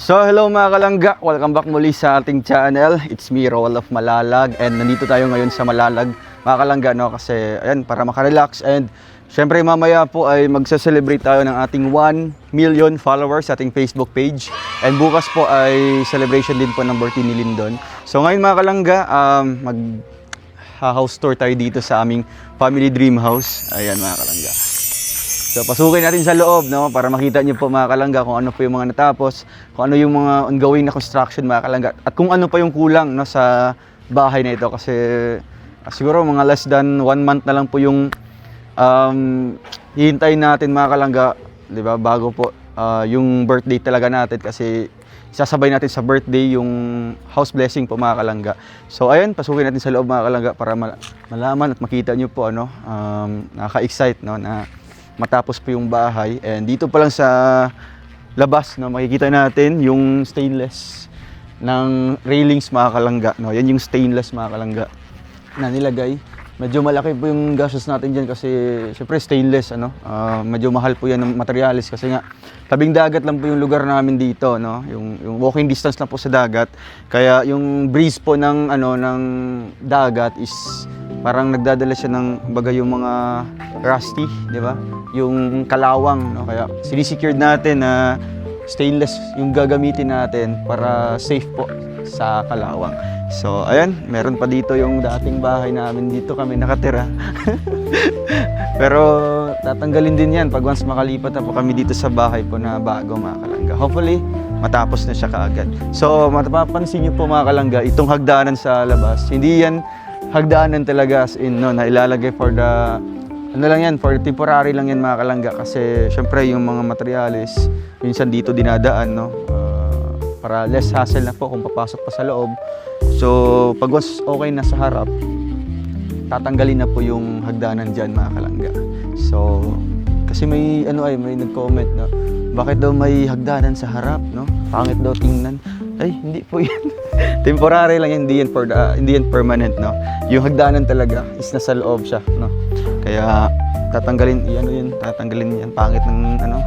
So hello mga kalangga, welcome back muli sa ating channel. It's me, Roel of Malalag, and nandito tayo ngayon sa Malalag mga kalangga, no? Kasi ayan, para makarelax, and syempre mamaya po ay magsa-celebrate tayo ng ating 1 million followers sa ating Facebook page, and bukas po ay celebration din po ng birthday ni Lindon. So ngayon mga kalangga, house tour tayo dito sa aming family dream house. Ayan mga kalangga. So pasukin natin sa loob, no, para makita niyo po mga kalangga kung ano po yung mga natapos, kung ano yung mga ongoing na construction mga kalangga, at kung ano pa yung kulang, no, sa bahay na ito. Kasi siguro mga less than 1 month na lang po yung hihintayin natin mga kalangga, 'di ba, bago po yung birthday talaga natin, kasi sasabay natin sa birthday yung house blessing po mga kalangga. So ayun, pasukin natin sa loob mga kalangga para malaman at makita niyo po ano, nakaka-excite, no, na matapos po yung bahay. And dito pa lang sa labas, no, makikita natin yung stainless ng railings mga kalangga, no. Yan yung stainless mga kalangga na nilagay. Medyo malaki po yung gastos natin dyan kasi syempre stainless, ano, medyo mahal po yan ng materials kasi nga tabing dagat lang po yung lugar namin dito, no. Yung walking distance lang po sa dagat. Kaya yung breeze po ng ano ng dagat is parang nagdadala siya ng baga yung mga rusty, di ba? Yung kalawang, no? Kaya sinisecured natin na stainless yung gagamitin natin para safe po sa kalawang. So, ayan, meron pa dito yung dating bahay namin. Dito kami nakatira. Pero tatanggalin din yan pag once makalipat na po kami dito sa bahay po na bago mga kalangga. Hopefully, matapos na siya kaagad. So, mapapansin niyo po mga kalangga, itong hagdanan sa labas, hindi yan hagdanan talaga as in, no, na ilalagay for the ano lang yan, for temporary lang yan mga kalangga, kasi syempre yung mga materials minsan dito dinadaan, no, para less hassle na po kung papasok pa sa loob. So pag was okay na sa harap, tatanggalin na po yung hagdanan dyan mga kalangga. So kasi may ano ay may nag-comment na bakit daw may hagdanan sa harap, no, pangit daw tingnan. Ay, hindi po yan. Temporary lang yan, hindi yan permanent, no. Yung hagdanan talaga is nasa loob siya, no. Kaya tatanggalin yan, pangit ng ano.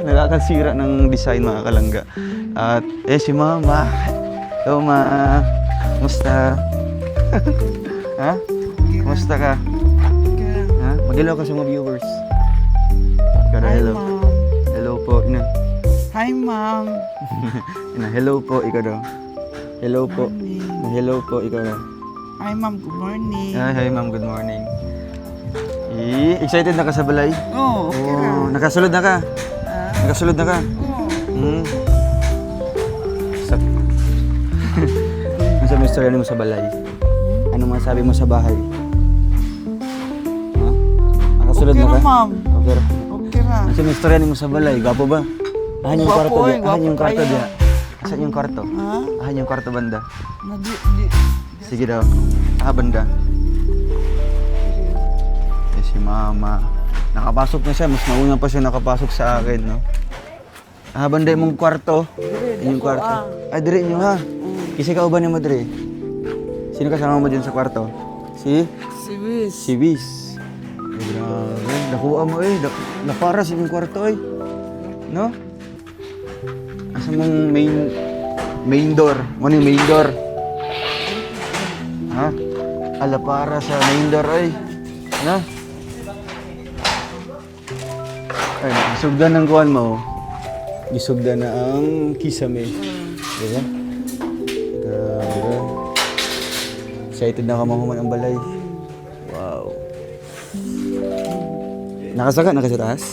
Nakakasira ng design mga kalangga. At si Mama. Hello Ma. Kumusta? Ha? Kumusta ka? Ha? Mag-hello ka sa mga viewers. Hello. Hello po. Hi, Mom. Hello po, ikaw daw. Hello po. Hello po, ikaw daw. Hi, Mom. Good morning. Hi, Ma'am. Good morning. Excited na ka sa balay? Oo, okay Oh, nakasulod na ka? Nakasulod na ka? Oo. Ano sabi mo istorya mo sa balay? Ano masabi mo sa bahay? Ha? Nakasulod na ka? Okay, Ma'am. Okay. Okay na. Ano sabi mo istorya mo sa balay? Gwapo ba? Ahan yung kwarto Gwapo, diya. Ahan yung gwapo kwarto kayo. diya. Asan yung kwarto? Ha? Ahan yung kwarto banda. Di. Sige daw. Banda. Si Mama. Nakapasok na siya. Mas mauna pa siya nakapasok sa akin, no? Banda mong kwarto. Yung kwarto. Ay, dire nyo ha. Kasi ka uban mo dire. Sino kasama mo dyan sa kwarto? Si? Si Wiz. Si Wiz. Ay, grabe. Nakuha mo Napara sa yung kwarto no? Asa mong main door. Ano yung main door? Ha? Ala para sa main door no? Ay, isugdan ng kuwan mo. Isugdan na ang kisame. Diba? Grabe. Excited na ka mahuman ang balay. Wow. Nakasaka sa taas?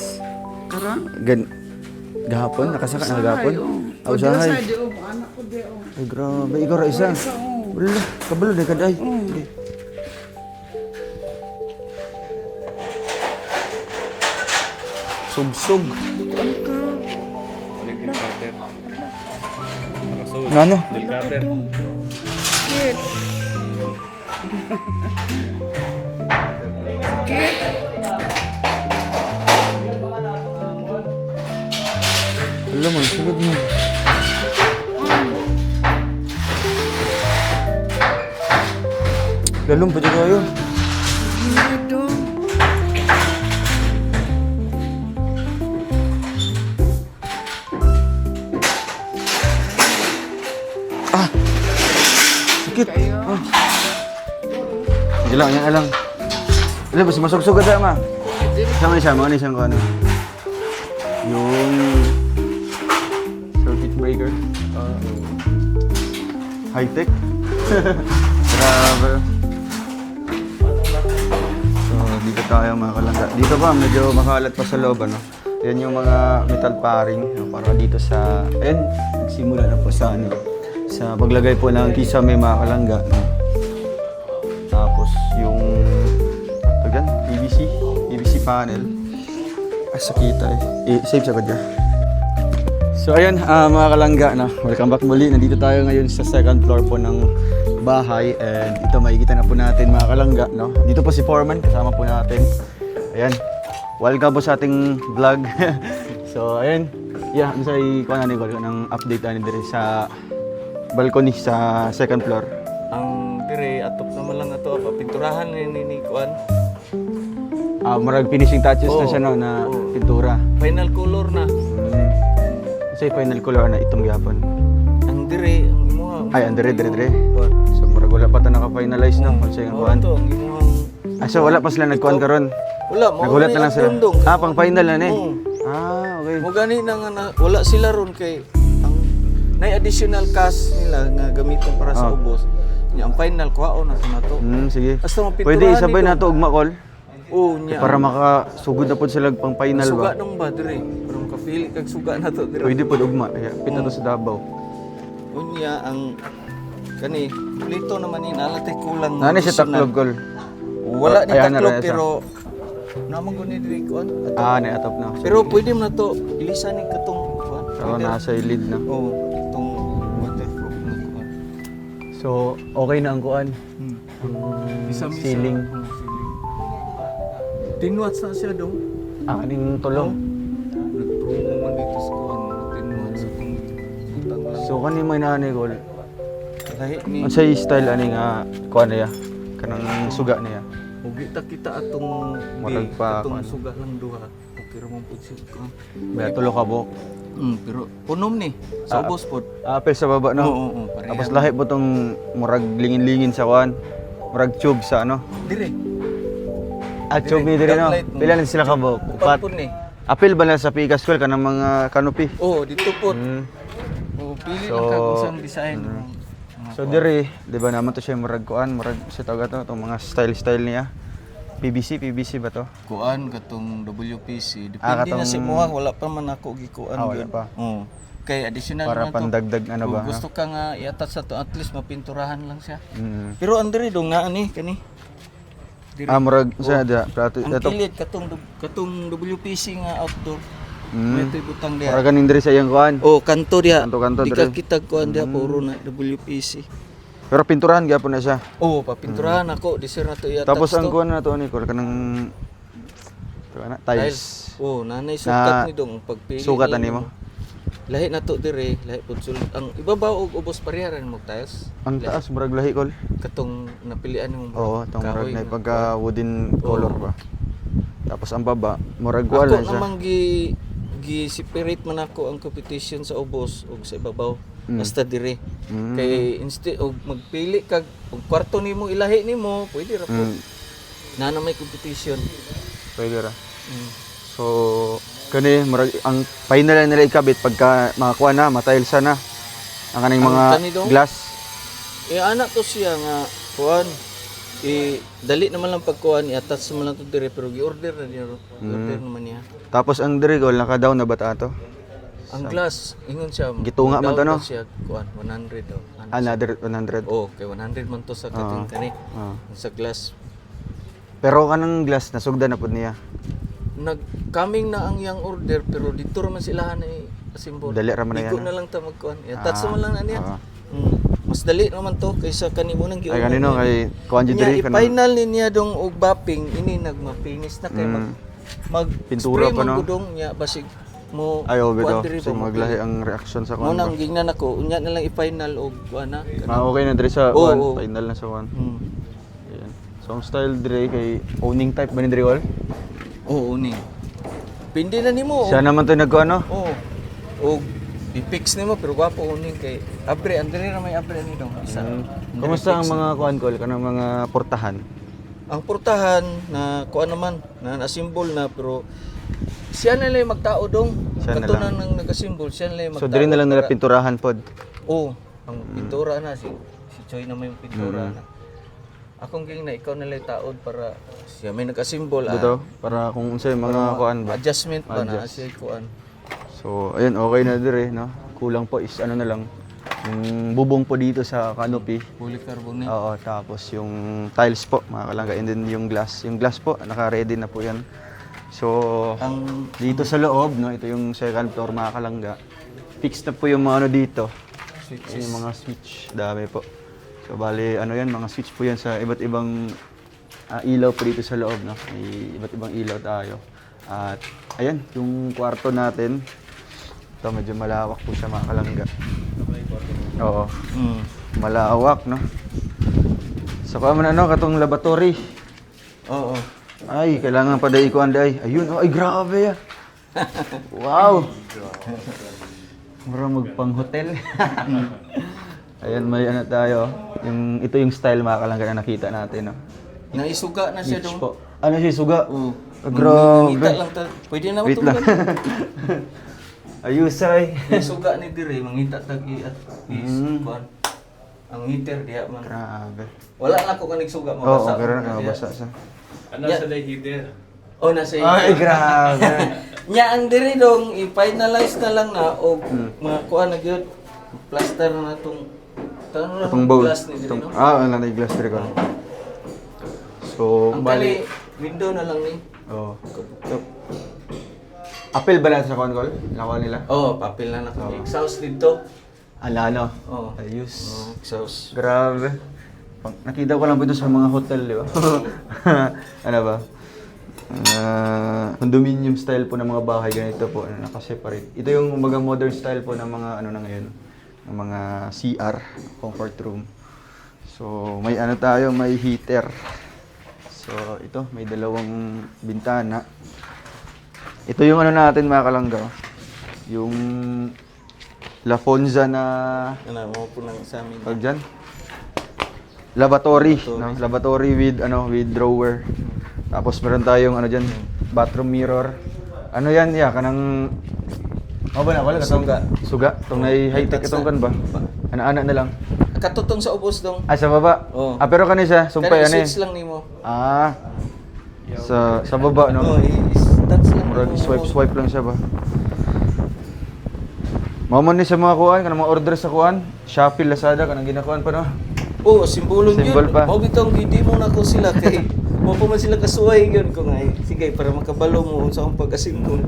Karang? Gahapon? Nakasaka na gahapon? O, Usahay. di o. Anak ko di o. Ay, grabe. Ikaw ra isa. Wala. Kabalo na kaday. Sug-sug. Ano? Kit. Kit. Alam mo, sugod mo. Galong pa dito kayo. Dito. Sakit. Oh. Sige lang, yan lang. Alam, mas masugsugad na, ma. Sama siya, mga siyang ano. Yung circuit breaker. High-tech. Grabe. So, dito tayo mga kalangga. Dito pa, medyo makalat pa sa loob, ano. Yan yung mga metal paring. Para dito sa, ayun, nagsimula na po sa ano. Sa paglagay po ng kisame mga kalangga. No? Tapos yung yan, PVC panel. Sa kita eh. Save sa kanya. So ayun mga kalangga, no? Welcome back muli. Nandito tayo ngayon sa second floor po ng bahay. And ito makikita na po natin mga kalangga. No? Dito po si Foreman, kasama po natin. Ayan. Welcome po sa ating vlog. So ayun. Yeah, ano sa ikuha na ko ng update na dito sa balcony sa second floor. Ang dire atop naman lang ato pinturahan ni kuan. Marag finishing touches na siya no, na pintura. Final color na. Sa final color na itong gyapon. Ang dire ang imuha. Ay, ang dire. So marag wala pa ta naka-finalize na kung sa kuan. To ang imuha. So wala pa sila nagkuan karon. Wala mo. Nagulat na lang sila. Pang final na ni. Okay. Mo gani na wala sila ron kay ang nay additional cash nila nga gamiton para sa ubos. Nya ang final kuhaon na sa nato. Sige. Basta mapinturahan. Pwede isabay na to ug makol. Oo nya. Para makasugod na po sila pang final Suga ba. nung ba dire. Pero makapili kag suga na to dire. Pwede po ugma. Kaya pita to sa Davao. Unya ang kani lito naman ni nalatay kulang. Nani siya taklog kol. Wala ni Ayan na taklog rin, pero naman ko ni diri kuan. Ni atop na. Pero pwede mo na to ilisan ni katong kuan. So nasa lead na. Oo, itong waterproof na kuan. So okay na ang kuan. Isa-misa. Ceiling. 10 watts na siya dong. Aning tulong. Nag-promo man dito sa kuan 10 watts kung utang lang. So kani may nani kol. Lahi ni Ang say style ani nga kuan niya. Kanang suga niya. ug kita atong Marag pa, atong kuan. suga lang duha. Okay ra man pud siya kuan. May tulo ka buhok. Pero punom ni sa ubos pod. Apel sa baba no. Oo, pareha. Tapos lahi po tong murag lingin-lingin sa kuan. Murag tube sa ano. Dire. Tube ni dire no. Downlight mo. Pila na sila ka buhok. Upat Upat. pod ni. Apel ba na sa Pikas School kanang mga canopy? Oh, dito pod. Oh, pili So, lang ka kung saan design. So dire, di ba naman to siya murag kuan, murag sa tawag to, itong mga style niya. PVC ba to? Kuan katong WPC. Depende katong- na si Moa, wala pa man ako gikuan. Wala pa. Oo. Kay additional Para na to. pandagdag ano Kung ba? gusto ka nga i-attach sa to, at least mapinturahan lang siya. Mm. Pero andre dong naa ni kani. Dire. Murag sa dia, plato Ang ito. kilid katong WPC nga outdoor. Mm. Ito butang dia. Murag kaning dire sa iyang kuan. Oh, kanto dia. Kanto-kanto Di ka dire. kita kuan dia puro na WPC. Pero pinturahan gyapon na siya. Oh, papinturahan ako, di sir na to i-attach. Tapos ang to. kuan na to ni kol kanang ano, tiles. Oh, nanay sukat Na- ni dong pagpili. Sukat lang ani mo. Lahi na to dire, lahi pud sulod. Ang ibabaw og ubos pareharan mo tiles. Ang taas murag lahi kol. Katong napilian mo. Oo, tong murag kahoy na nga. pagka wooden color ba. Tapos ang baba, murag Ako wala siya. namang gi-separate man ako ang competition sa ubos ug sa ibabaw. Basta dire. Mm. Kay instead og magpili kag og kwarto nimo ilahi nimo, pwede ra po. Mm. Na may competition. Pwede ra. Mm. So, kani murag ang final na nila ikabit pagka makakuha na, matiles na. Ang kaning Ang mga kani dong? glass. Anak to siya nga kuan dali naman lang pagkuhan i-attach naman lang to dire pero gi-order na niya. Order naman niya. Tapos ang dirigol naka-down na bata to. Ang glass, ingon siya. Gitunga man to, no? Siya, kuan, 100 daw. Another 100. Oh, kay 100 man to sa kating kani. Ah. Sa glass. Pero kanang glass nasugda na pud niya. Nag-coming na ang yang order pero dito ra man sila na assemble. Dali ra man na Igo yan, na lang ta magkuhan. I-attach naman lang na niya. Ah. Mas dali naman to kaysa kani mo nang Ay kanino kay kuan Nya diri kanang i-final niya dong og bapping ini nagma-finish na kay mag Pintura pa, no? gudong nya basig mo ay obe kuan to. diri So ba, maglahi ang reaction sa mo kuan. nang gingnan ako unya na lang i-final og kuan na. Okay na diri sa Oo, kuan, oo. final na sa kuan. Hmm. Ayan. So ang style diri kay owning type ba ni diri all? Oo ni. Pindi na nimo. Siya naman to nagkuan no. Oo. Og i-fix nimo pero gwapo uning kay abre andre na may abre ni dong. Isa. Kumusta ang mga kuan kol kanang mga portahan? Ang portahan na kuan naman na nasimbol na pero siya na lang magtao dong. Siya na Katunan nang nagasimbol siya na lang So magtao. diri na lang nila pinturahan pod. Oo, ang pintura na si Choy na may pintura na. Akong ging na ikaw na lang taod para siya may nagasimbol. Dito para kung unsay mga kuan ba. Adjustment ba na siya kuan. So ayun, okay na dire, no. Kulang po is ano na lang yung bubong po dito sa canopy. Polycarbonate. Oo, tapos yung tiles po, mga kalangga, and then yung glass. Yung glass po, naka-ready na po yan. So, Ang dito sa loob, no, ito yung second floor, mga kalangga. Fixed na po yung mga ano dito. switches. Yung mga switch, dami po. So, bali, ano yan, mga switch po yan sa iba't ibang ilaw po dito sa loob, no. May iba't ibang ilaw tayo. At, ayan, yung kwarto natin. Ito, medyo malawak po siya, mga kalangga. Oo. Malawak, no? So, kung ano, katong laboratory. Oo. Ay, kailangan pa dahi ko anday. Ayun, oh, ay grabe ya. Wow. Mura magpang-hotel. Ayan, may ano tayo. Ito yung style, mga kalangga, na nakita natin, no? Naisuga na siya Beach dong. po. Ano siya, suga? Oo. Grabe. Mangita lang ta. Pwede na Wait lang. matugan. Ayusay. Naisuga ni dire mangita tag at is kuan. Ang heater diha man. Grabe. Wala na ko kanig suga Oo, mabasa. pero nakabasa sa. Ano sa day heater? Oh nasa Ay, grabe. Nya ang dire dong i-finalize na lang na og mga kuan na gyud plaster na tong tanong Itong bowl. glass ni dire no. Wala na yung glass dire ko. So, Ang bali. kali window na lang ni. Oo. So, apel ba lang sa con call? Nakuha nila? Oh, papel na naka exhaust dito. Ala, no? Oh. Ayos. Oh, exhaust. Grabe. Nakita ko lang po ito sa mga hotel, di ba? Ano ba? Condominium style po ng mga bahay, ganito po, nakaseparate. Ito yung mga modern style po ng mga ano na ngayon, ng mga CR, comfort room. So, may ano tayo, may heater. So, ito, may dalawang bintana. Ito yung ano natin, mga kalangga. Yung La Fonza na Ano mo po lang sa amin. pag dyan? Lavatory, no? Lavatory with drawer. Tapos meron tayong ano diyan, bathroom mirror. Ano yan? Yeah, kanang ba na wala suga. Tong nay high-tech itong kan ba? Ana-ana na lang. Katutong sa ubos dong. Sa baba. Oo. Pero kani siya, sumpay Kaya ano switch lang nimo. sa baba no. Oh, i-touch lang. Murag nimo. swipe lang siya ba. Mamon ni sa mga kuan, kanang mga order sa kuan, Shopee, Lazada kanang ginakuan pa no. Oh, simbolong Symbol yun. pa. Mao bitong gidi mo na ko sila kay mo pa man sila kasuway yun ko nga. Sige para makabalo mo sa akong pagkasimbol.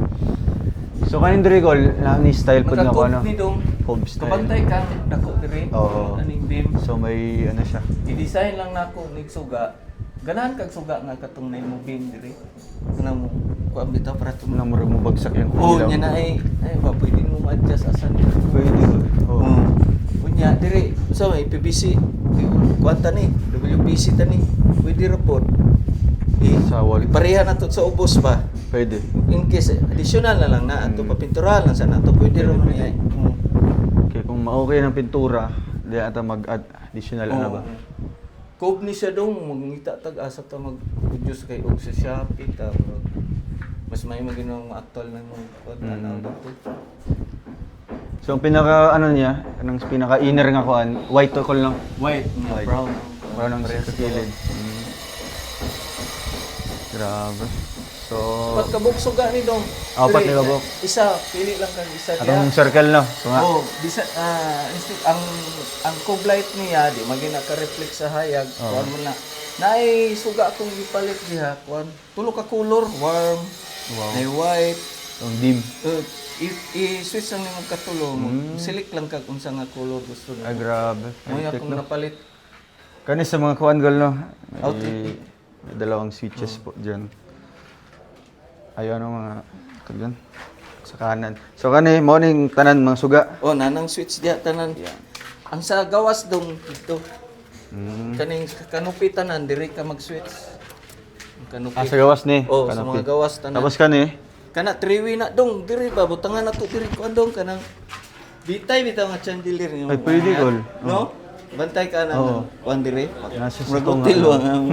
So kanin diri gol, na ni style pud nga ko ano. Ni dong. Home style. Kabantay ka dako dire. Oo. Aning beam. So may ano siya. I-design lang nako nig suga. Ganahan kag suga nga katong na mo beam dire. Kana mo kuan bitaw para tum. Nang murag mo bagsak yung Oh, ilaw. nya na ay ba pwede mo ma-adjust asan nila. Pwede. Oo. Unya dire sa may PVC kuanta ni WPC tani. Pwede ra pod. Sa wall. Pareha na to sa ubos ba. Pwede. In case additional na lang na ato papinturahan lang sana to pwede ra man ay. Okay, kung ma-okay ng pintura, di ata mag-add additional ano ba? Cob ni siya dong mangita tag asa ta mag-produce kay og sa Shopee ta mas may maginong actual na mo ano dito. So ang pinaka ano niya, anong pinaka inner nga kuan, white to lang. White, White. brown. Brown ang sa kilid. Grabe. So Pat kabuksuga ni dong. Apat Dire, ni kabuk. Isa, pili lang kag isa atong circle no. So nga. Oh, bisa ang cob light niya di magina ka reflect sa hayag. Kuan mo na. Naay suga akong ipalit diha kuan. Tulo ka color, warm, nay white. Ang dim. I-switch lang nimo katulo mo. Select lang kag unsa nga color gusto Ay mo. grabe. Mo High-tech, akong no? napalit. Kani sa mga kuan gol no. Outlet. May dalawang switches po diyan. Ayun ang mga kagyan sa kanan. So kani mo ning tanan mga suga. Oh, nanang switch diha tanan. Ang sa gawas dong dito. Kaning kanupi tanan diri ka mag-switch. Ang kanupi. Sa gawas ni. Oh, sa kanapi. mga gawas tanan. Tapos kani Kana triwi na dong diri ba butangan na to diri ko andong kanang Bitay bitaw nga chandelier niyo. Ay, pwede, Kol. No? Bantay ka na Oo. Juan dire. Nasa sa Murag tong, hotel ang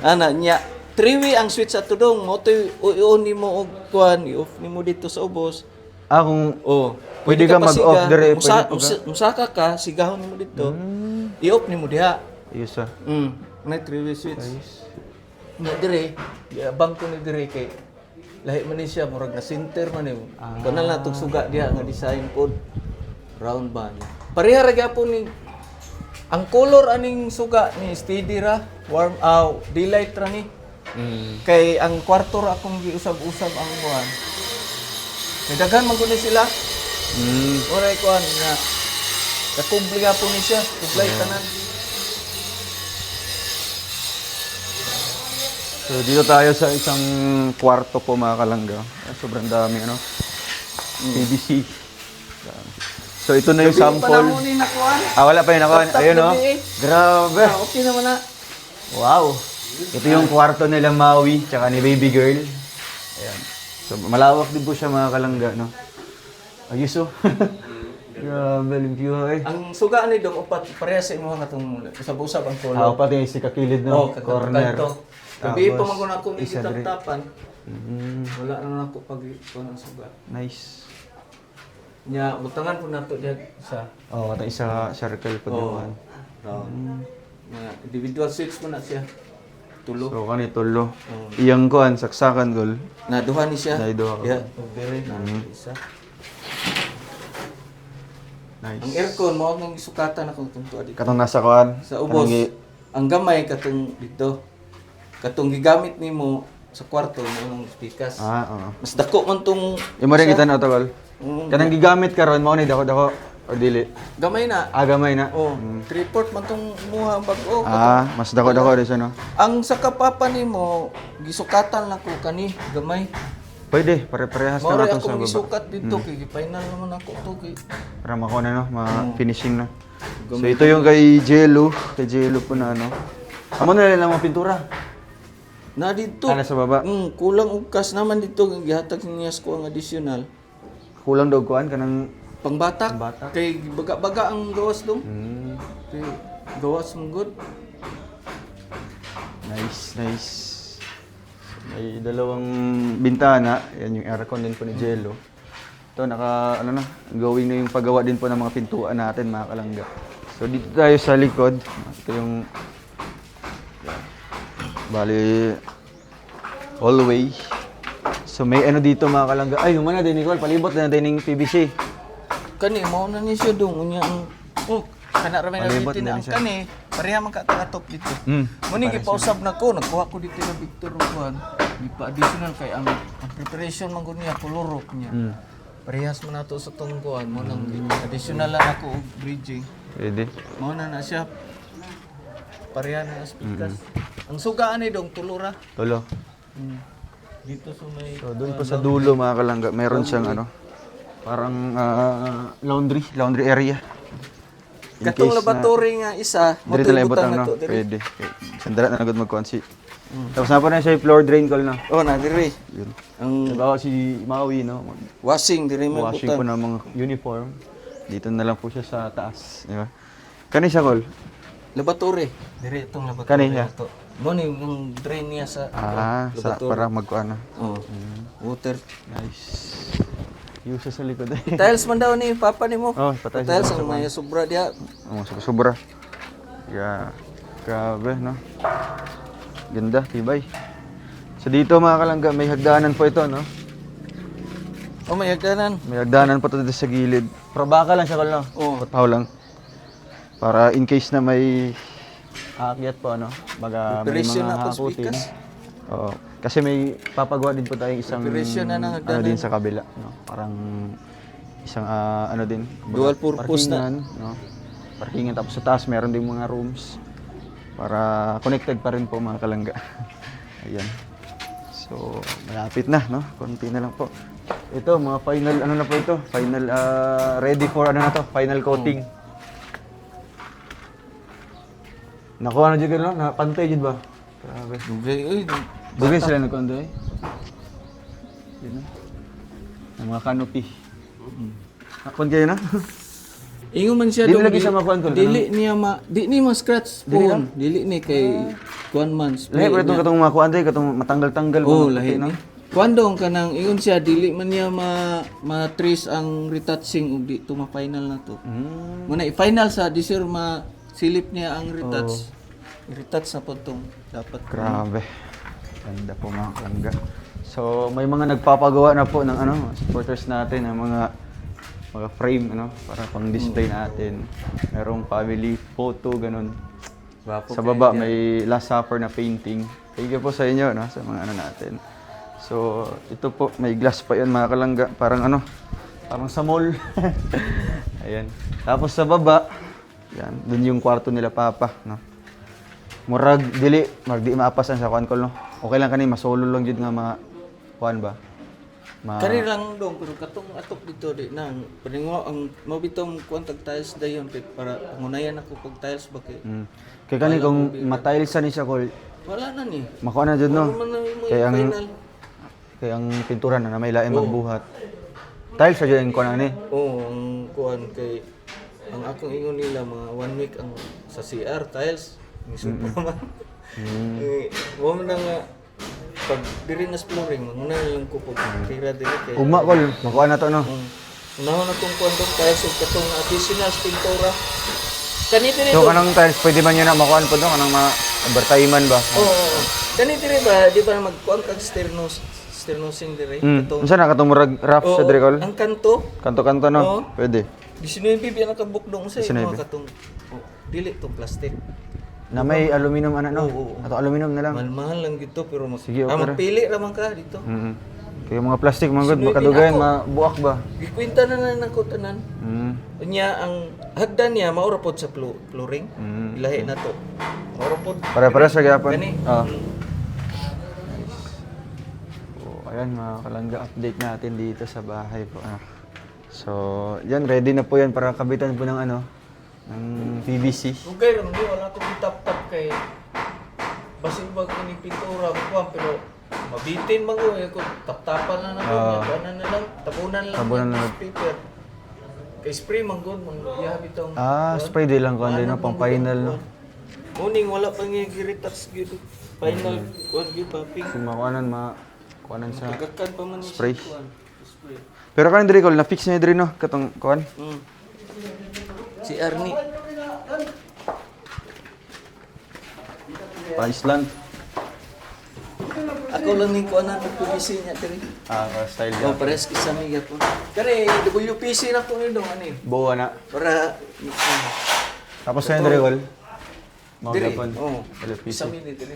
ana nya. Three-way ang switch sa tudong mo to i-on nimo og kuan, i-off nimo dito sa ubos. Kung Oh, Pwede ka mag-off dire, Musa, pwede ka. musaka ka, sigahon nimo dito. I-off nimo diha. Yes, ah. May three-way switch. Na dire, abang ko ni dire kay lahi man ni siya murag na center man ni. Kana na tug suga diha nga design pod round ba niya. Pareha ra gyapon ni ang color aning suga ni steady ra, warm daylight ra ni. Kay ang kwarto ra akong giusab-usab ang kuan. Kay daghan man gud ni sila. Oray kuan nga kakumpli gyapon ni siya, kublay tanan. So dito tayo sa isang kwarto po mga kalangga. Sobrang dami ano. PVC. So ito na yung Gabi pa na mo sample. ni nakuan. Wala pa yun ako. Tap-tap Ayun oh. gabi eh. Grabe. Okay naman na. Wow. Ito yung kwarto nila Maui tsaka ni baby girl. Ayan. So malawak din po siya mga kalangga no. Ayos oh. Grabe yung view eh. Ang suga ni dong upat pareha sa imo nga tong usab-usab ang color. Pati yung si kakilid no. Corner. Gabi pa Tapos, man ko na akong isa dire. ikitap-tapan. Wala na ako pag kuan ang suga. Nice. Nya butangan po nato diha sa Ito isa circle po doon. Nya individual switch mo na siya. Tulo. So kani tulo. Iyang kuan saksakan gol. Naduha ni siya. Naduha ka. Yeah, dire na isa. Nice. Ang aircon mo ang sukatan ako tunto dito. Katong nasa kuan. Sa ubos. Ang gamay katong dito. Katong gigamit nimo sa kwarto mo ng speakers. Oo. Mas dako man tong Imo rin kita na to gol. Mm. Kanang gigamit karon mao ni dako o dili. Gamay na. Gamay na. Oh, 3/4 man tong muha ang bag-o. Mas dako rin siya no. Ang sa kapapa nimo gisukatan lang ko kani gamay. Pwede, pare-parehas na Mao natong akong sa baba. gisukat dito kay final naman ako to kay. Para makuha na no, ma-finishing na. So ito yung kay Jello po na ano. Amo na lang mga pintura. Na dito. Sa baba. Kulang og kas naman dito gihatag niya ko ang additional. Kulang daw kuan kanang Pangbatak. Pangbatak. Kay baga-baga ang gawas dong. Kay gawas mong good. Nice. May dalawang bintana. Yan yung aircon din po ni Jello. Ito, going na yung paggawa din po ng mga pintuan natin, mga kalangga. So, dito tayo sa likod. Ito yung, bali, hallway. So, may ano dito, mga kalangga. Ay, humana din, Nicole. Palibot na din ng PVC. Kani mao na ni siya dong unya ang kana ra may Palibot nabitin na ang ni siya. kani pareha man ka top dito. Muni gipausab na ko nagkuha ko dito na Victor Juan. Di pa additional kay ang preparation man gud niya kolorok niya. Parehas man nato sa tungkuan mo nang additional lang ako og bridging. Pwede. Mao na siya. Pareha na as speakers. Ang sugaan ni dong tulura. Tulo. Dito sa may So, doon po sa dulo, mga kalangga, meron siyang ano, parang laundry area. In katong case laboratory nga isa, mo Dire tala ibot tulbutan ang no. na to dire. Pwede. Sandala na nagod magkonsi. Tapos na po na siya yung floor drain call na. Oh, na dire. Yun. Ang Halimbawa si Maui, no? washing dire may Washing po ng mga uniform. Dito na lang po siya sa taas. Di ba? Kani siya, Col? laboratory. Dire itong laboratory. Kani siya? ito. Mo ni yung drain niya sa Sa, para magkuhan na. Oh. Water. Nice. Yung siya sa likod. Tiles man daw ni papa nimo. Oh, patay Tiles siya. ang may sobra diha. Sobra. Yeah. Grabe, no? Ganda, tibay. So dito, mga kalangga, may hagdanan po ito, no? Oh, may hagdanan. May hagdanan po ito sa gilid. Probaka lang siya, Col, no? Oh. Patpaw lang. Para in case na may aakyat po, ano? Baga may Preparation na mga po hakutin. speakers. Oo. Kasi may papagawa din po tayong isang Preparation na ng ano hagdanan. din sa kabila, no? Parang isang ano din, baga, Dual purpose na. parkingan, no? Parkingan, tapos sa taas meron din mga rooms para connected pa rin po, mga kalangga. Ayan. So, malapit na, no? Konti na lang po. Ito, mga final, ano na po ito? Final, ready for ano na to? Final coating. Nakuha na dyan, no? Napantay dyan ba? Grabe. Uy, Dugay sila nagkondo eh. Yun na. Ang mga canopy. Akon kayo na? Ingon man siya Dili dong, lagi siya makuan ko, Dili niya di ni ma-scratch phone. Dili ni kay kuan man. Lahi pero itong katong mga kuan day, katong matanggal-tanggal Oh, mga lahi puti, no? ni. Kuan dong kanang ingon siya dili man niya ma-trace ang retouching ug di to ma-final na to. Muna i-final sa di sir silip niya ang retouch. I-retouch na po tong dapat. Grabe. Ganda po mga kalangga. So, may mga nagpapagawa na po ng supporters natin, ng mga frame, para pang display natin. Merong family photo, ganun. Sa baba, may Last Supper na painting. Thank you po sa inyo, sa mga natin. So, ito po, may glass pa yan mga kalangga. Parang sa mall. Ayan. Tapos sa baba, yan, dun yung kwarto nila Papa, Murag, di maapasan sa kuan ko, Okay lang kani, masolo lang jud nga kuan ba? Kari lang dong pero katong atok dito di nang paningo ang mabitong kuan tag tiles dayon para pangunayan ako pag tiles ba kay. Kay kani kung matilesan ni siya kol, Wala na ni. makuha na jud no. Wala man na yung Kaya ang final. kay ang pintura na may lain magbuhat. Tiles sa jud ang kuan ani. Oo, ang kuan kay ang akong ingon nila mga 1 week ang sa CR tiles ni Superman. Mo man nga pag diri na flooring muna lang ko pag tira diri kay. Ugma kol, makuha na to no. Unahon na tong kuan dong tiles ug katong additional pintura. Kani diri So kanang tiles pwede man niya na makuha po no kanang advertisement ba? Oo. Kani diri ba di ba magkuan kag sternosing diri katong. Unsa na katong murag rough sa dire kol? Ang kanto Kanto-kanto no. Oo. Pwede. 19 bibi ang nakabukdong sa 19. mga katong dili tong plastic. Na may aluminum no. Oo. Ato aluminum na lang. Mahal lang gito pero Sige, okay ra. magpili ra man ka dito. Kaya mga plastic mga good makadugayan mabuak ba? Gikwenta na lang ako tanan. Unya ang hagdan niya maura pod sa flooring. Ilahi na to. Maura pod. Pare-pare sa gyapon. Gani. Ayan mga kalangga, update natin dito sa bahay po. So, yan, ready na po yan para kabitan po ng ng PVC. Okay raman di wala ko itap-tap kay basin ba kini pintura ko pero mabitin man ko ko tap-tapan na lang ano na lang tabunan lang Tabunan ng lang. paper. Kay spray man gud man yabi tong. Spray din lang ko, hindi no, pang final no. Morning wala pa nga giretouch gyud. Final kuan gyud paping. Kung kuanan sa Tagakan pa man ni spray. kuan. Spray. Pero kanin diri kol, na-fix na diri no, katong kuan. Si Arnie. Pa Island. Ako lang ni kuan na PVC niya diri. Style Oh, pares kisa mi gyapon. Kani WPC na ko ni dong ani. Buwa na. Para Tapos kanin diri kol. Mga diri. gapon. Oh. LPC. Isa mi diri.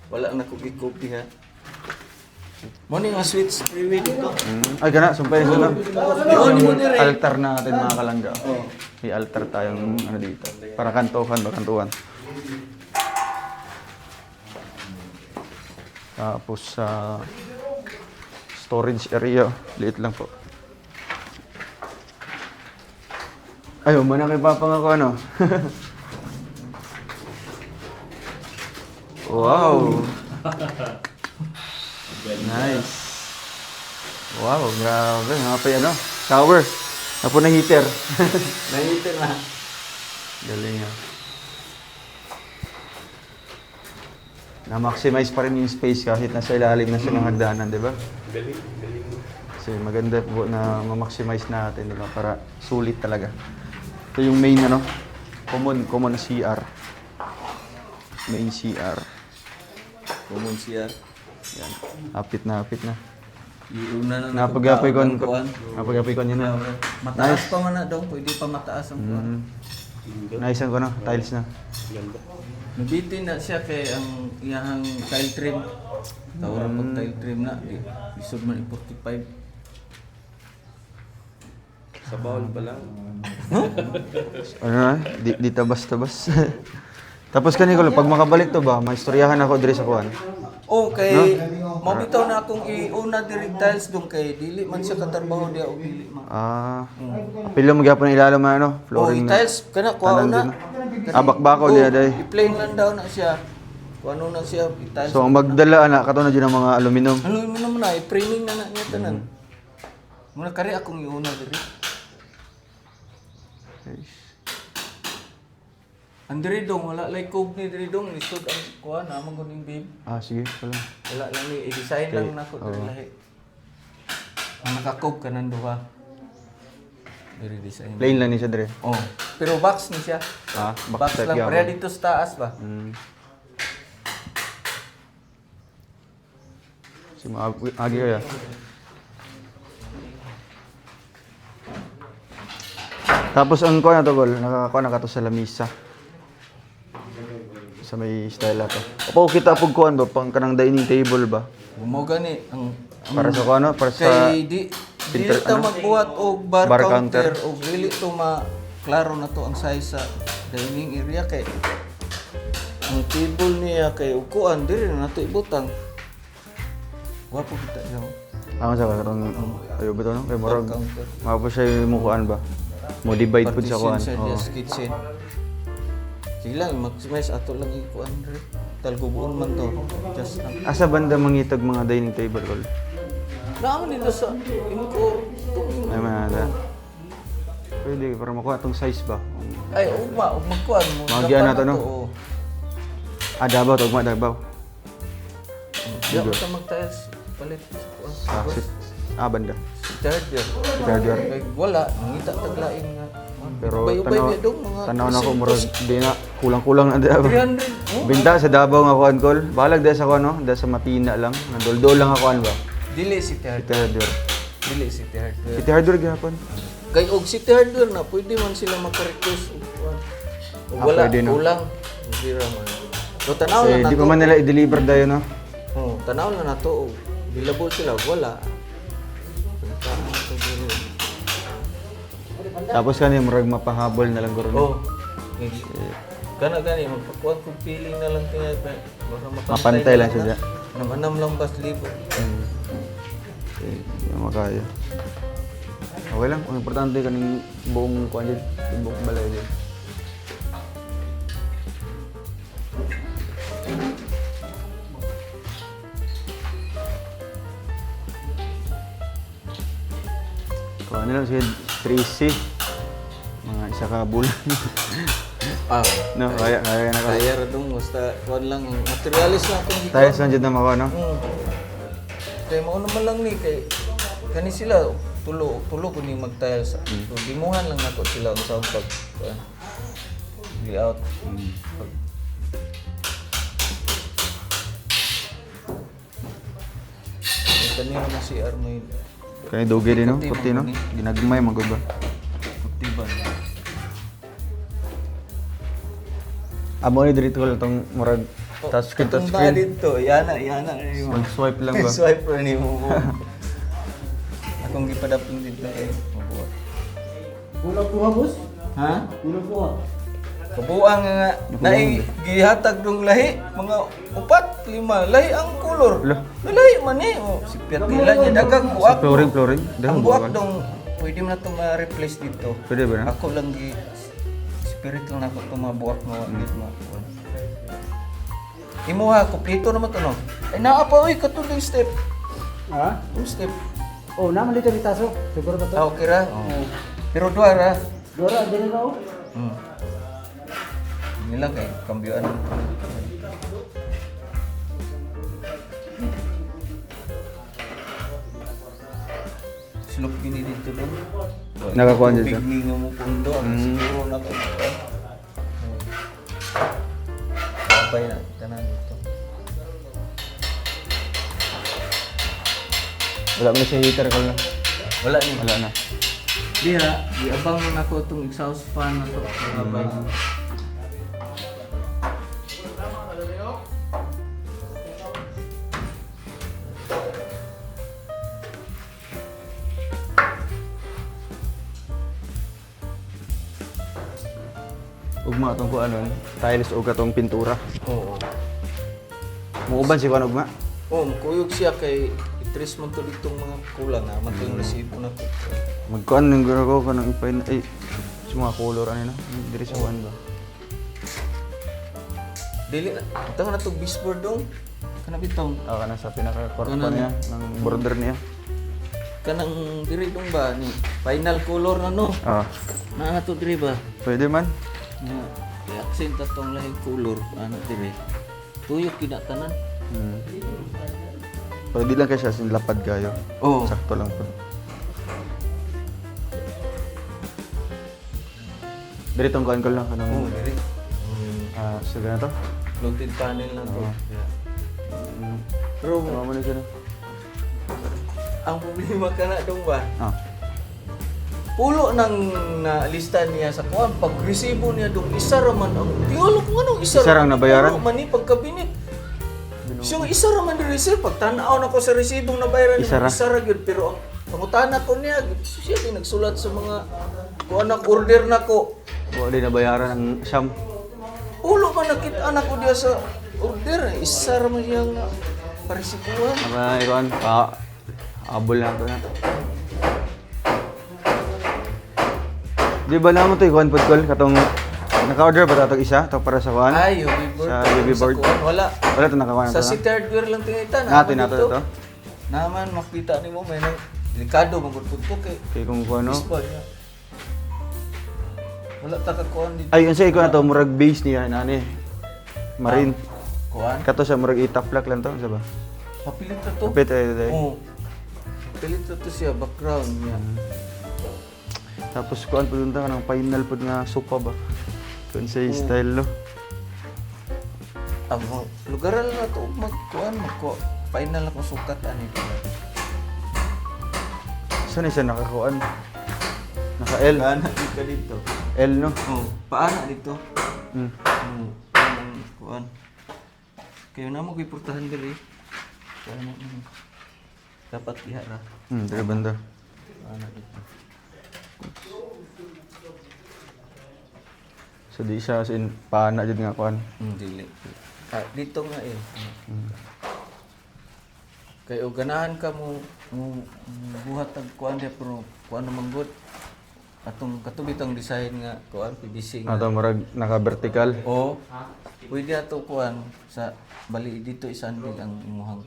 Wala na ko gikopi ha. Mo ni nga switch freeway dito. Ay kana, sumpay sa no. Oo, ni mo diri. Altar natin mga kalangga. May altar tayong dito. Para kantuhan. Tapos sa storage area, liit lang po. Ay, umana kay Papa nga ko Wow! Nice! Wow, grabe. Nga pa yan, shower. Napo na heater. Nahiter na. Galing nga. Na-maximize pa rin yung space kahit nasa ilalim na silang hagdanan, di ba? Galing. Kasi maganda po na ma-maximize natin, di ba? Para sulit talaga. Ito yung main, common na CR. Main CR. Common CR. Yan. Hapit na. Iuna na Napagapoy ko. kuan. Napagapoy ko yun na. Mataas pa man na daw, pwede pa mataas ang kuan. Nice ang ko na, tiles na. Nabitin na siya kay ang iyang tile trim. Tawag pag tile trim na, di isod man 45. Sa bawal pa lang. Ano na? Di tabas-tabas. Tapos kaniko, pag makabalik to ba, maistoryahan ako diri sa kuan. Okay, mabitaw na akong iuna diri tiles dong kay dili man siya katrabaho dia og dili man. Pila mo gyapon ilalim man flooring na. Tiles kana kuha na. Bakbako niya day. I-plain lang daw na siya. Kuano na siya i-tiles. So ang magdala kato na dyan ang mga aluminum. Ano mo naman na i-framing na niya tanan. Muna kari akong iuna diri. Guys. Ang diri dong, wala like coke ni diri dong. Lisod ang kuha na, amang kuning babe. Ah, sige pala. Wala lang ni, i-design Okay, lang nako diri oo. lahi. Ang naka-coke ka nang duha. Diri design. Plain lang ni siya dire. Oh, pero box ni siya. Ah, Box type lang, yapon. ready to sa taas ba? Si agi kaya. Tapos ang kuha na to, Gol, nakakuha na ka to sa lamisa. Sa may style ato. Opo, kita pug kuan ba pang kanang dining table ba? Mo gani ang Para sa kuano, para sa kay di Pinter- ta ano? magbuhat og bar, Bar counter, counter. og dili to klaro na to ang size sa dining area kay ang table niya kay upuan diri na to ibutang. Wapo kita diyan. ako sa karong ayo ba to no? Kay Bar murag counter. mapo siya mo kuan ba? Mo divide pud sa kuan. Partition sa Oo. just kitchen. Sige lang, maximize ato lang ikuan diri. Talgubuon man to. Just lang. Asa banda mangitag mga dining table, Gol? Naman dito sa Incor. Ay man ada. Pwede para makuha tong size ba? Ay, magkuan mo. Magyan na to, no? Oo. Ah, Davao tugma Davao. Di ako sa mag-tiles. Palit. Ah, banda. Third year. Third year. Ay, wala. Nangita taglain nga. Pero Ubay-ubay niya dong mga tanaw na ko murag di na kulang-kulang na Davao. 300. Oh, Binta sa Davao nga kuan, Kol. Balag dahil sa kuan no, dahil sa Matina lang. Nandol-dol lang ako ba? Dili City City Hardware. Hardware. Dili City Hardware. City Hardware gihapon. Kay og City Hardware na pwede man sila maka-request og kuan. Og Ah, wala pwede, no? kulang. Hindi ra man. So tanaw Kasi na di nato. pa man nila i-deliver dayo no. Oh, tanaw na nato. og Bilabol sila og wala. Punta na to diri. Tapos kani murag mapahabol na lang guro. no? Oh. Kana gani magpakuan kung feeling na lang kaya baka Mapantay lang siya na. dyan. Namanam lang bas libo. Okay, yung makaya. Okay lang, ang importante kaning buong kuan dyan, yung buong balay dyan. Kuha nila siya 3C. Mga isa ka bulan. Ah. no, kaya na ka. Kaya ra dong basta kuan lang materialis lang kung di Tayo sa dyan na makuha, no? Kay mao naman lang ni kay kani sila tulo ko ni mag-tiles. So dimuhan lang nako sila sa pag layout. Kanina na si Armoy Kaya doge din, no? Puti, Puti, no? mga Ginagmay, magod ba? Kutiban. Amo ni dito lang itong murag touchscreen, Katong touchscreen. dito, yana ni mo. Mag-swipe lang ba? Swipe ra ni mo. Akong gipadapin dito eh. Mabuhat. Kulang po ha, boss? Ha? Kulang po ha. Kabuang nga nai gihatag dong lahi mga 4, 5 lahi ang kolor. Lah. Lahi man eh. Oh, si Piatila niya dagang Sa buak. flooring, flooring. Ang Dahil buak buwakan. dong pwede mo na ito ma-replace dito. Pwede ba na? Ako lang spirit lang ako ito mga buwak na wagit mo. Imo ha, kumpleto naman ito no? Ay naa pa uy, katulong step. Ha? Yung step. Oh, naman dito ni Taso. Siguro ba to? Ah, okay ra? Pero duha ra. Dora, dito na oh. Hindi lang kay kambyuan. Slop gini dito doon. Nakakuha dyan siya? Bigning mo pundo. Siguro na ko. Babay na. Tanan dito. Wala mo na siya heater ko na. Wala ni. Wala na. Diha, giabang mo na ko itong exhaust fan na to. Babay. Ugma itong kuan ano, tiles o katong pintura. Oo. Muuban si kuan ugma. Oh, kuyog siya kay itris man to ditong mga kulang ha. Matong resibo na to. Magkuan ng guro ko kanang ipay na ay sa mga color ano na. Diri sa kuan ba. Dili na. Ito na itong baseboard dong. Kana bitaw. Ah, kana sa pinaka korpo Ano niya ng border niya. kanang diri dong ba ni final color na no. Ah, Na to diri ba? pwede man. Nga, i-accent atong lahing color ano diri. Tuyok kinatanan. Hmm. Pwede lang kasi sin lapad kayo. Oh. Sakto lang po. Diri tong kuan ko lang kanang Oh, diri. so ganito. Floated panel na to. Oo. Yeah. Pero Tama mo na siya. ang problema ka na dong ba? Ah. Pulo nang nalista niya sa kuan pag resibo niya dong isa ra man ang tiolo kung anong isa Isa rang nabayaran? Pulo man ni pagkabinet. So isa ra man di receive pag tan-aw na ko sa resibong nabayaran Isa ra? isa ra gyud pero ang pangutana ko niya siya din nagsulat sa mga kuan ang order nako. Wala din nabayaran ang siyam. Pulo man nakita anak ko diya sa order isa ra man yang paresibuhan. Apa ikuan pa abol na to na. Di ba na mo to ikuan pod call katong naka-order ba tatong isa to para sa kuan? Ay, UV board. Sa UV board. kuwan, wala. Wala to nakakuan Sa to. si third gear lang tingitan. Natin nato to. Naman makita ni mo may nang delikado magpudpud kay Kay kung kuan no. baseball niya. Wala ta ka kuan dito. Ay unsa ikuan to murag base niya nani. Marine. Kuan. Kato sa murag itaplak lang to, sa ba? Papilit na to. Kapit ay ay. Oo. Papilit na to siya background niya. Tapos kuan pud unta kanang final pud nga sopa ba. Kun sa style no. Ang lugaran na to magkuan magko final ako sukat ani. Saan siya nakakuan? Naka L. Paana ka dito. L no. Oh, paana dito. Hmm. Ang kuan. Kayo na mo giportahan diri. Paana dapat ihara. Dari banda. Paana dito. So di siya sin paana jud nga kuan. Dili. Dito nga eh. Kay og ganahan ka mo buhat ang kuan dia pero kuan naman good. Atong katubit ang design nga kuan PVC nga. Ato murag naka vertical. O pwede ato kuan sa bali dito isandil ang imuhang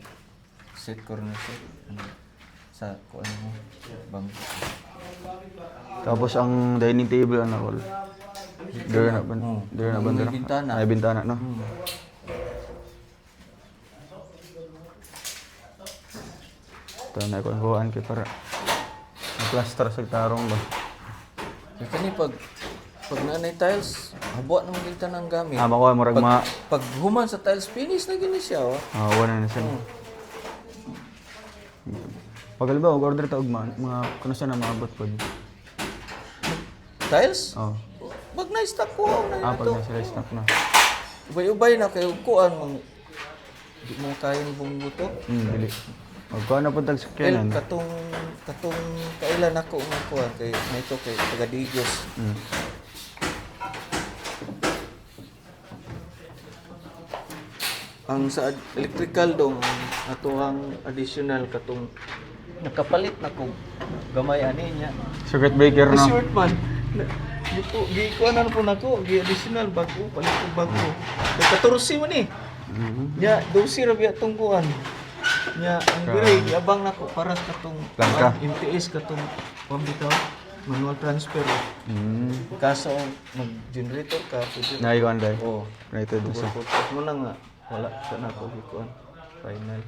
set corner set sa kuan mo bangko. Tapos ang dining table ana kol. There na ban. Oo. There na banda. May bintana. Ay bintana no. Ito na kuan kay para plaster sa tarong ba. Kaya kani pag nanay tiles, habuat naman kita ng gamit. Makuha murag ma Pag human sa tiles finish na gini siya oh. wala na siya. Pag ba order ta og mga kuno siya na maabot pod. Tiles? Oh. Pag na-stock ko na Pag ito. na sila stock na. Ubay-ubay na kayo kuan mo. Di mo kaya yung buto. Dili. Magkuha na po tag El sakyanan. katong kailan ako nga kuan kay na ito kay taga Digos. Ang sa electrical dong ato ang additional katong nakapalit na ko gamay ani niya. Circuit breaker no. Short man. Gi kuanan po nako, gi additional bago, palit ko bago. Kay 14 man eh. Nya 12 ra biya tong kuan. Nya ang dire giabang nako para sa katong Langka. MTS katong pambitaw manual transfer. Kaso mag generator ka pwede. Nay kuan dai. Oh, Rated sa. pupurpos mo lang nga. Wala sa nako gi kuan. Final.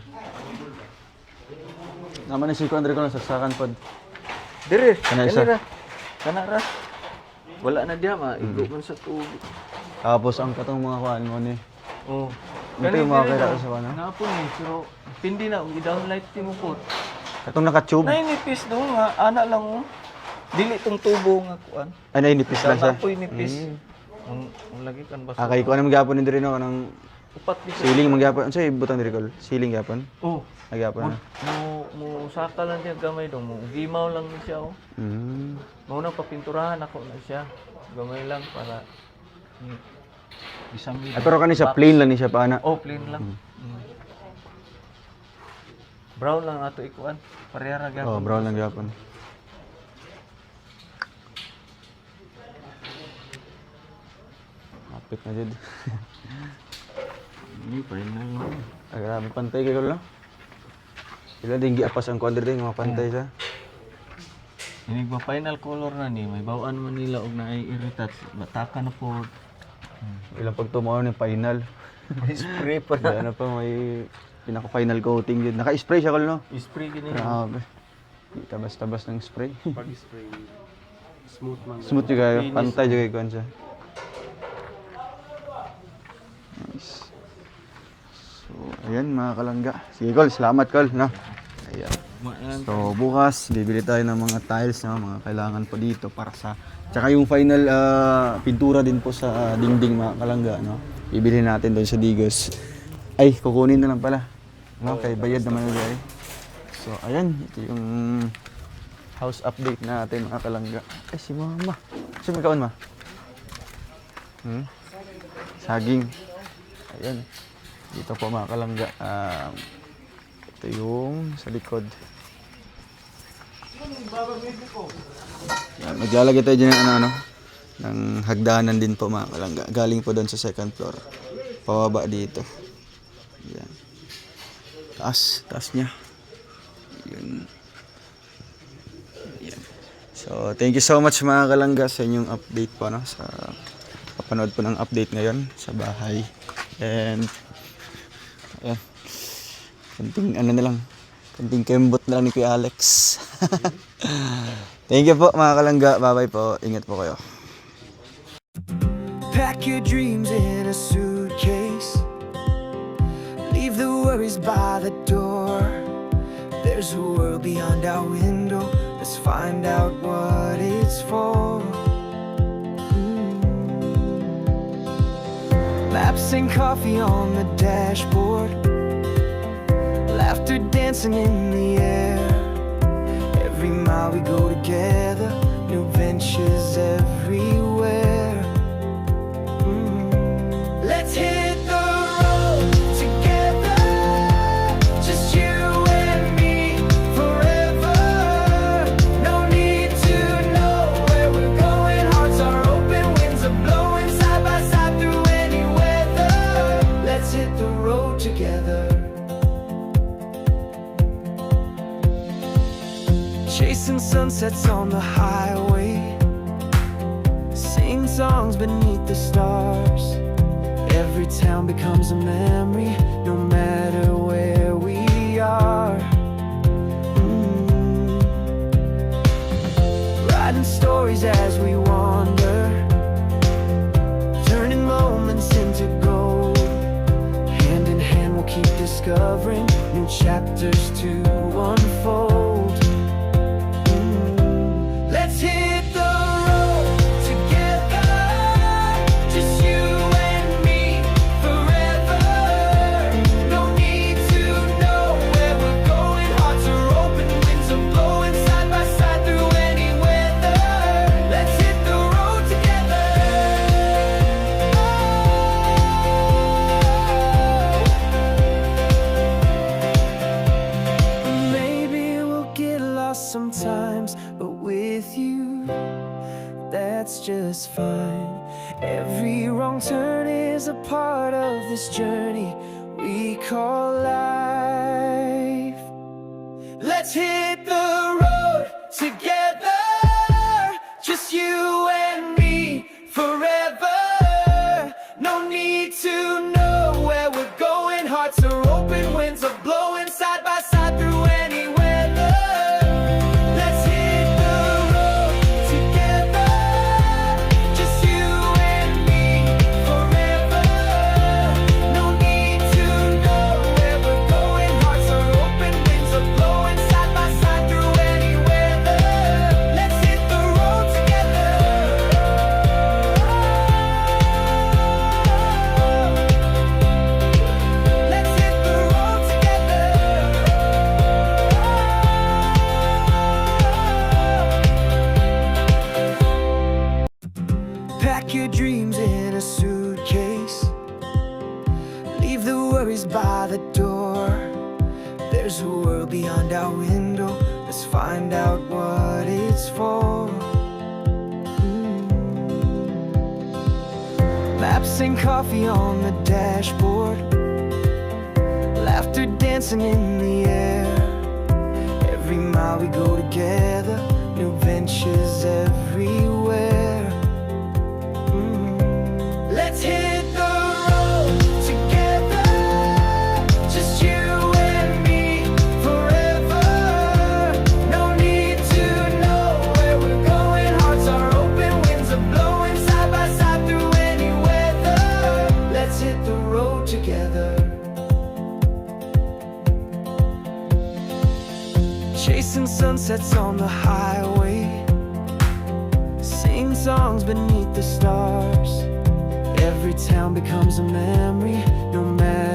Naman ni si kuan diri ko na saksakan pod. Dire, Kana isa? ra. Kana ra. Wala na diya maigo man sa tubig. Tapos ang katong mga kuan mo ni. Oh. Ito yung mga kaya sa kuan. Nga po ni, pero pindi na, i-downlight ti mo po. Katong naka-tube. Nainipis doon nga, ana lang oh. Dili tong tubo nga kuan. Ay nainipis lang siya. Sana po inipis. Ang lagi kan ba? Kay kuan man gyapon ni diri no kanang Upat dito. ceiling man gyapon. Unsay butang diri kol? Ceiling gyapon. Oh. Nagyapon na. Mo saka lang siya gamay dong, mo gimaw lang ni siya oh. Mao na papinturahan ako na siya. Gamay lang para isang Ay pero kani siya plain lang ni siya paana. Oh, plain lang. Brown lang ato ikuan. Pareha ra gyapon. Oh, brown lang gyapon. Apit na jud. Ini final lang. Ay grabe pantay kay kol no. Sila din giapas ang kuan diri mga pantay sa. Inig ba final color na ni, may bawaan man nila og nai-irritat. Bataka na po. Ilang pag tumawa ng final. Spray pa May ano pa, may pinaka-final coating yun. Naka-spray siya, Kol, no? Spray gini. Grabe. Di tabas-tabas ng spray. Pag-spray, smooth man. Smooth juga kayo. Pantay juga kayo siya. Nice. So, ayan mga kalangga. Sige, Kol. Salamat, Kol, no? Ayan. So, bukas, bibili tayo ng mga tiles, no? Mga kailangan po dito para sa... Tsaka yung final pintura din po sa dingding, mga kalangga, no? Bibili natin doon sa Digos. Ay, kukunin na lang pala. No? Kay bayad naman na guys. So, ayan. Ito yung house update natin, mga kalangga. Ay, si Mama. Saan may kaon, Ma? Saging. Ayan. Dito po, mga kalangga. Ito yung sa likod. Yan, maglalagay tayo dyan ng ano, ng hagdanan din po, mga kalangga. Galing po doon sa second floor. Pababa dito. Yan. Taas niya. Yun. Yan. So, thank you so much mga kalangga sa inyong update po, no? Sa papanood po ng update ngayon sa bahay. And, ayan. Kunting ano na lang. Kunting kembot na lang ni Kuya Alex. Thank you po mga kalangga. Bye-bye po. Ingat po kayo. Pack your dreams in a suitcase. Leave the worries by the door. There's a world beyond our window. Let's find out what it's for. Maps and coffee on the dashboard. Laughter dancing in the air. Every mile we go together. New ventures everywhere. Let's hit the road together. Just you and me forever. No need to know where we're going. Hearts are open, winds are blowing side by side through any weather. Let's hit the road together. Chasing sunsets on the highway. Sing songs beneath the stars. Every town becomes a memory, no matter where we are. Writing stories as we wander, turning moments into gold. Hand in hand we'll keep discovering new chapters to unfold. Let's hit the road together. Just you and me forever. No need to know where we're going. Hearts are open, winds are blowing side by side through any weather. Let's hit the road together. Maybe we'll get lost sometimes, but with you, that's just fine. Every wrong turn is a part of this journey we call life. Let's hit the road together. Just you and me forever. No need to know where we're going. Hearts are open, winds are blowing side by side through any weather. Let's hit the road together. Just you and me forever. No need to know where we're going. Hearts are open, winds are blowing side by side through any weather. Let's hit the road together. Let's hit the road together. Pack your dreams in a suitcase. Leave the worries by the door. There's a world beyond our window. Let's find out what it's for. Maps and coffee on the dashboard. Laughter dancing in the air. Every mile we go together. New ventures chasing sunsets on the highway, singing songs beneath the stars. Every town becomes a memory, no matter